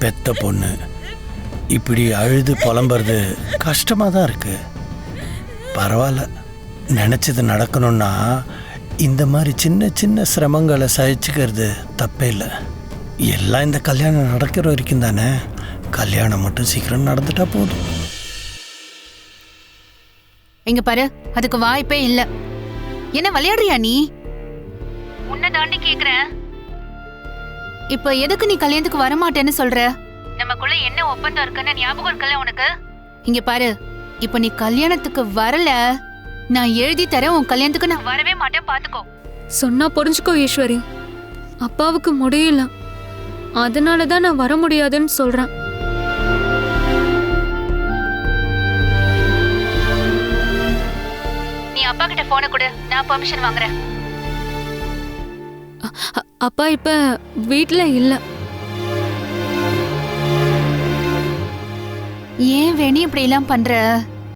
பெத்த பொண்ணு இப்படி அழுது புலம்புறது கஷ்டமாக தான் இருக்கு. பரவாயில்ல, நினச்சது நடக்கணும்னா இந்த மாதிரி சின்ன சின்ன சிரமங்களை சகிச்சுக்கிறது தப்பே இல்லை. எல்லாம் இந்த கல்யாணம் நடக்கிற வரைக்கும் தானே. கல்யாணம் மட்டும் சீக்கிரம் நடந்துட்டா போதும். இங்க பாரு, அதுக்கு வாய்ப்பே இல்ல. என்ன விளையாடுறியா நீ? உன்னை தாண்டி கேக்குறேன். இப்ப எதுக்கு நீ கல்யாணத்துக்கு வரமாட்டேன்னு சொல்ற? நமக்குள்ள என்ன ஒப்பந்தம் இருக்குன்னு ஞாபகம் இருக்குல்ல உனக்கு? இங்க பாரு, இப்ப நீ கல்யாணத்துக்கு வரல, நான் எழுதி தரேன், உன் கல்யாணத்துக்கு நான் வரவே மாட்டேன், பாத்துக்கோ. சொன்னா புரிஞ்சுக்கோ ஈஸ்வரி, அப்பாவுக்கு முடியல, அதனாலதான் நான் வர முடியாதுன்னு சொல்றேன். நீ அப்பா கிட்ட போன கொடு, நான் பெர்மிஷன் வாங்குறேன். அப்பா இப்ப வீட்ல இல்ல. ஏன் வேணி இப்படி எல்லாம் பண்ற?